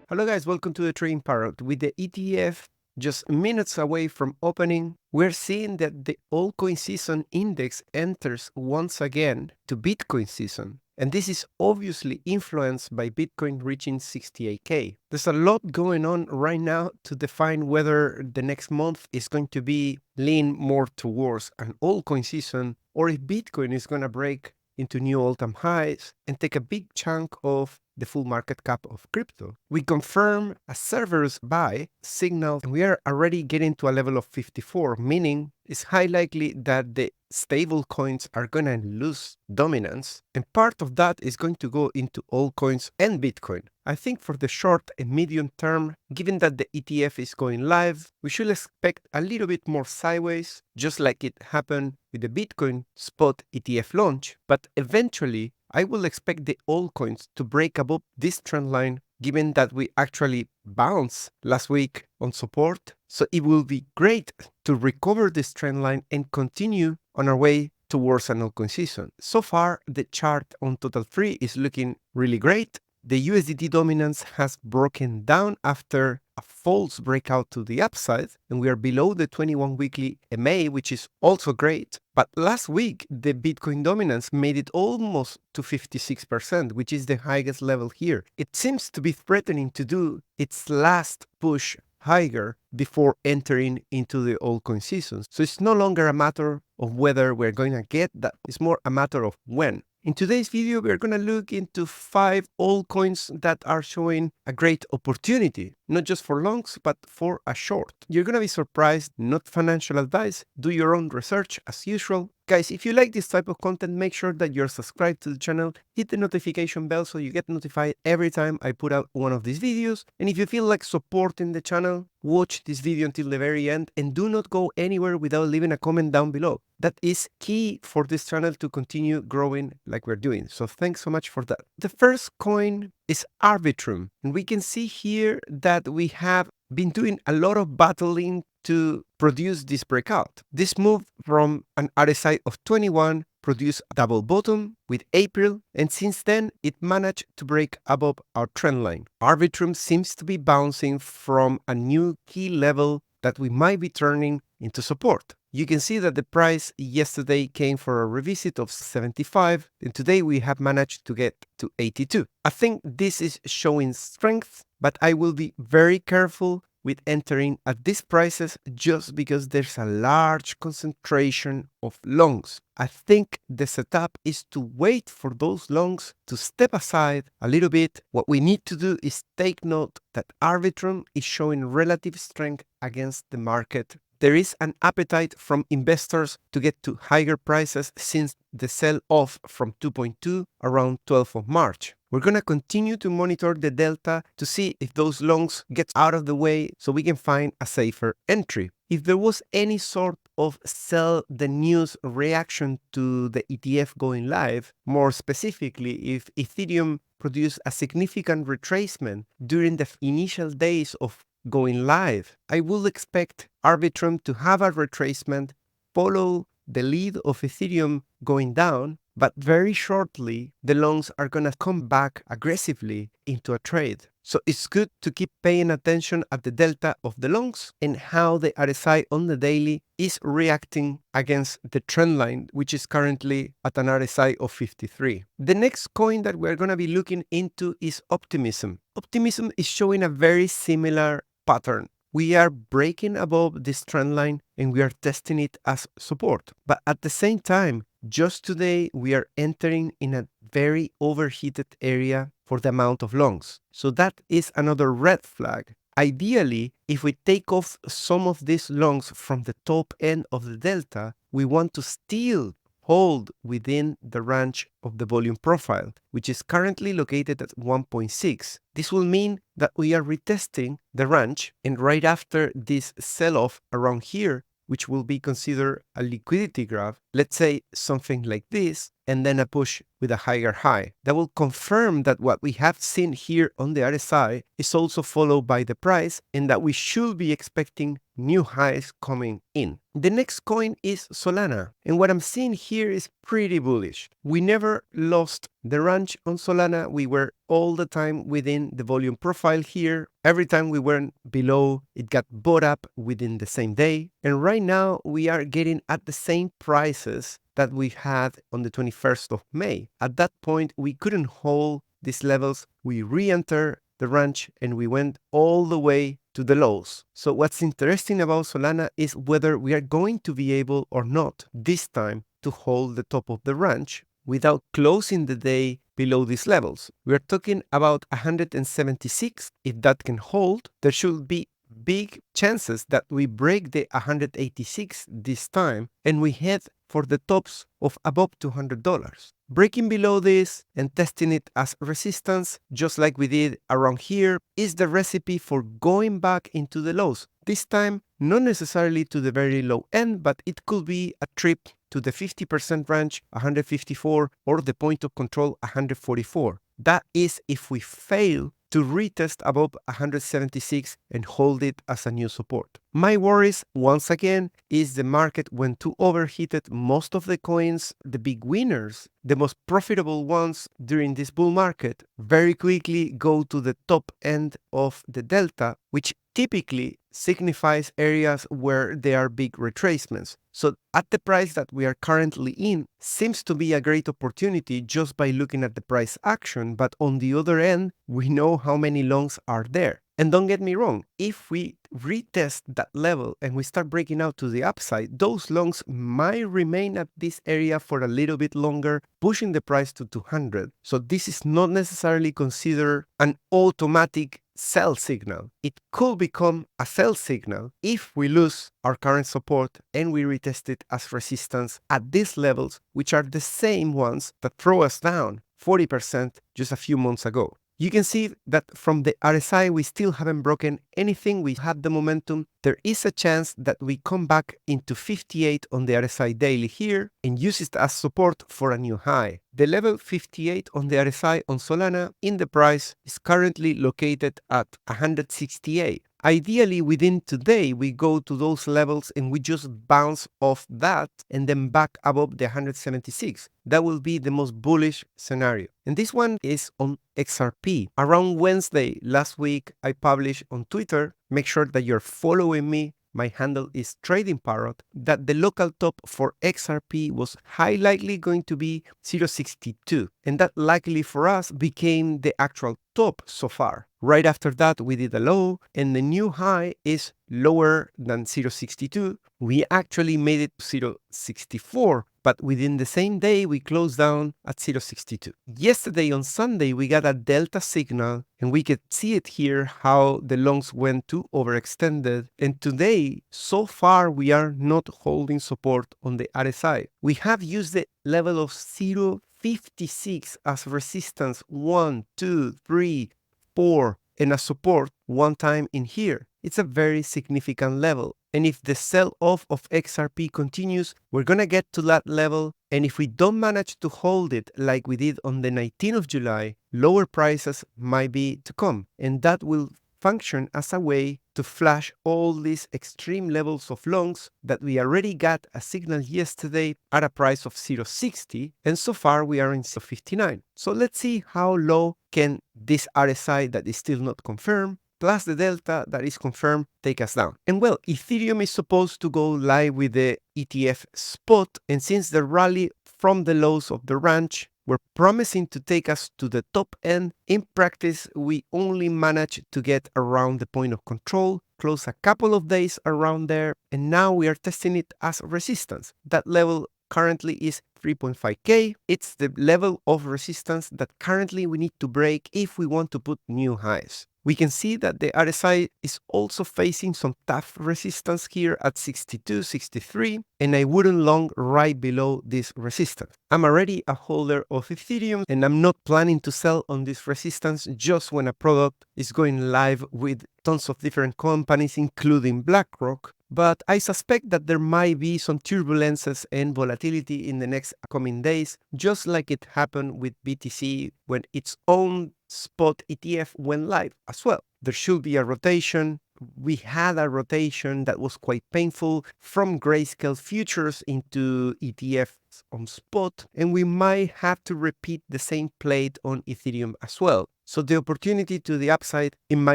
Hello guys, welcome to the Trading Parrot. With the ETF just minutes away from opening, we're seeing that the Altcoin season index enters once again to Bitcoin season. And this is obviously influenced by Bitcoin reaching 68K. There's a lot going on right now to define whether the next month is going to be lean more towards an Altcoin season or if Bitcoin is going to break into new all-time highs and take a big chunk of the full market cap of crypto. We confirm a Cerberus buy signal, and we are already getting to a level of 54, meaning it's highly likely that the stable coins are going to lose dominance, and part of that is going to go into altcoins and Bitcoin. I think for the short and medium term, given that the ETF is going live, we should expect a little bit more sideways, just like it happened with the Bitcoin spot ETF launch, but eventually I will expect the altcoins to break above this trend line, given that we actually bounced last week on support. So it will be great to recover this trend line and continue on our way towards an altcoin season. So far, the chart on Total 3 is looking really great. The USDT dominance has broken down after a false breakout to the upside, and we are below the 21 weekly MA, which is also great. But last week, the Bitcoin dominance made it almost to 56%, which is the highest level here. It seems to be threatening to do its last push higher before entering into the altcoin season. So it's no longer a matter of whether we're going to get that, it's more a matter of when. In today's video, we're going to look into 5 altcoins that are showing a great opportunity, not just for longs, but for a short. You're going to be surprised, not financial advice. Do your own research as usual. Guys, if you like this type of content, make sure that you're subscribed to the channel, hit the notification bell so you get notified every time I put out one of these videos. And if you feel like supporting the channel, watch this video until the very end and do not go anywhere without leaving a comment down below. That is key for this channel to continue growing like we're doing. So thanks so much for that. The first coin is Arbitrum. And we can see here that we have been doing a lot of battling to produce this breakout. This move from an RSI of 21 produced a double bottom with April, and since then it managed to break above our trend line. Arbitrum seems to be bouncing from a new key level that we might be turning into support. You can see that the price yesterday came for a revisit of 75, and today we have managed to get to 82. I think this is showing strength, but I will be very careful with entering at these prices just because there's a large concentration of longs. I think the setup is to wait for those longs to step aside a little bit. What we need to do is take note that Arbitrum is showing relative strength against the market. There is an appetite from investors to get to higher prices since the sell-off from 2.2 around 12th of March. We're going to continue to monitor the delta to see if those longs get out of the way so we can find a safer entry. If there was any sort of sell the news reaction to the ETF going live, more specifically if Ethereum produced a significant retracement during the initial days of going live, I will expect Arbitrum to have a retracement, follow the lead of Ethereum going down, but very shortly the longs are going to come back aggressively into a trade. So it's good to keep paying attention at the delta of the longs and how the RSI on the daily is reacting against the trend line, which is currently at an RSI of 53. The next coin that we're going to be looking into is Optimism. Optimism is showing a very similar pattern. We are breaking above this trend line and we are testing it as support. But at the same time, just today, we are entering in a very overheated area for the amount of longs. So that is another red flag. Ideally, if we take off some of these longs from the top end of the delta, we want to still hold within the range of the volume profile, which is currently located at 1.6. This will mean that we are retesting the range, and right after this sell-off around here, which will be considered a liquidity graph, let's say something like this, and then a push with a higher high. That will confirm that what we have seen here on the RSI is also followed by the price and that we should be expecting new highs coming in. The next coin is Solana, and what I'm seeing here is pretty bullish. We never lost the range on Solana. We were all the time within the volume profile here. Every time we went below, it got bought up within the same day. And right now we are getting at the same prices that we had on the 21st of May. At that point, we couldn't hold these levels. We re-enter the range and we went all the way to the lows. So what's interesting about Solana is whether we are going to be able or not this time to hold the top of the range without closing the day below these levels. We're talking about 176. If that can hold, there should be big chances that we break the 186 this time and we head for the tops of above $200. Breaking below this and testing it as resistance, just like we did around here, is the recipe for going back into the lows. This time, not necessarily to the very low end, but it could be a trip to the 50% range, 154, or the point of control, 144. That is if we fail to retest above 176 and hold it as a new support. My worries, once again, is the market when too overheated. Most of the coins, the big winners, the most profitable ones during this bull market, very quickly go to the top end of the delta, which typically signifies areas where there are big retracements. So at the price that we are currently in, seems to be a great opportunity just by looking at the price action, but on the other end, we know how many longs are there. And don't get me wrong, if we retest that level and we start breaking out to the upside, those longs might remain at this area for a little bit longer, pushing the price to 200. So this is not necessarily considered an automatic sell signal. It could become a sell signal if we lose our current support and we retest it as resistance at these levels, which are the same ones that throw us down 40% just a few months ago. You can see that from the RSI, we still haven't broken anything. We have the momentum. There is a chance that we come back into 58 on the RSI daily here and use it as support for a new high. The level 58 on the RSI on Solana in the price is currently located at 168. Ideally, within today, we go to those levels and we just bounce off that and then back above the 176. That will be the most bullish scenario. And this one is on XRP. Around Wednesday last week, I published on Twitter, make sure that you're following me. My handle is Trading Parrot, that the local top for XRP was high likely going to be 0.62. And that likely for us became the actual top so far. Right after that, we did a low and the new high is lower than 0.62. We actually made it 0.64, but within the same day, we closed down at 0.62. Yesterday on Sunday, we got a delta signal and we could see it here how the longs went too overextended. And today, so far, we are not holding support on the RSI. We have used the level of 0.56 as resistance 1, 2, 3, 4 and a support one time in here. It's a very significant level. And if the sell-off of XRP continues, we're going to get to that level. And if we don't manage to hold it like we did on the 19th of July, lower prices might be to come. And that will function as a way to flash all these extreme levels of longs that we already got a signal yesterday at a price of 0.60, and so far we are in 0.59. So let's see how low can this RSI that is still not confirmed plus the delta that is confirmed take us down. And well, Ethereum is supposed to go live with the ETF spot, and since the rally from the lows of the range were promising to take us to the top end, in practice, we only managed to get around the point of control, close a couple of days around there, and now we are testing it as resistance. That level currently is 3.5K. It's the level of resistance that currently we need to break if we want to put new highs. We can see that the RSI is also facing some tough resistance here at 62, 63, and I wouldn't long right below this resistance. I'm already a holder of Ethereum and I'm not planning to sell on this resistance just when a product is going live with tons of different companies, including BlackRock. But I suspect that there might be some turbulences and volatility in the next coming days, just like it happened with BTC when its own spot ETF went live as well. There should be a rotation. We had a rotation that was quite painful from grayscale futures into ETFs on spot, and we might have to repeat the same plate on Ethereum as well. So the opportunity to the upside, in my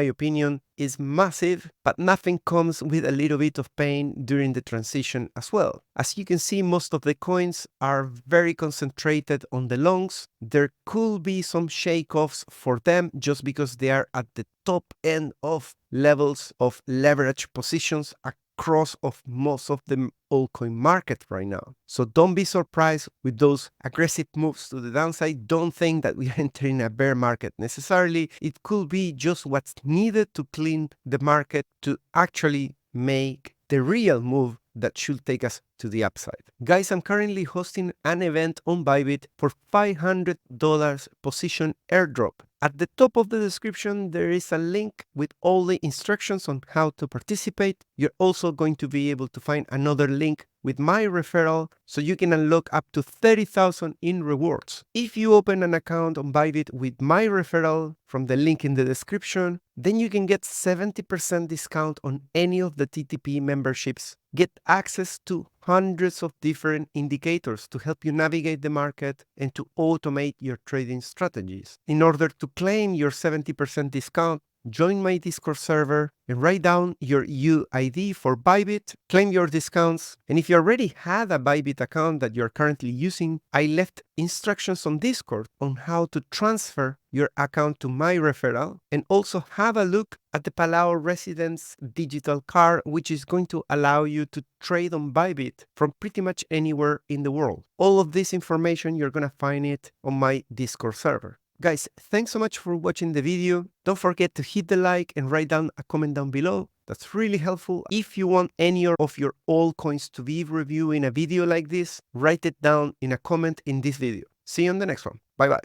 opinion, is massive, but nothing comes with a little bit of pain during the transition as well. As you can see, most of the coins are very concentrated on the longs. There could be some shake-offs for them just because they are at the top end of levels of leverage positions across of most of the altcoin market right now. So don't be surprised with those aggressive moves to the downside. Don't think that we are entering a bear market necessarily. It could be just what's needed to clean the market to actually make the real move that should take us to the upside. Guys, I'm currently hosting an event on Bybit for $500 position airdrop. At the top of the description, there is a link with all the instructions on how to participate. You're also going to be able to find another link with my referral so you can unlock up to 30,000 in rewards. If you open an account on Bybit with my referral from the link in the description, then you can get 70% discount on any of the TTP memberships. Get access to hundreds of different indicators to help you navigate the market and to automate your trading strategies. In order to claim your 70% discount, join my Discord server and write down your UID for Bybit, claim your discounts, and if you already had a Bybit account that you're currently using, I left instructions on Discord on how to transfer your account to my referral, and also have a look at the Palau Residence digital card, which is going to allow you to trade on Bybit from pretty much anywhere in the world. All of this information, you're gonna find it on my Discord server. Guys, thanks so much for watching the video. Don't forget to hit the like and write down a comment down below. That's really helpful. If you want any of your altcoins to be reviewed in a video like this, write it down in a comment in this video. See you on the next one. Bye bye.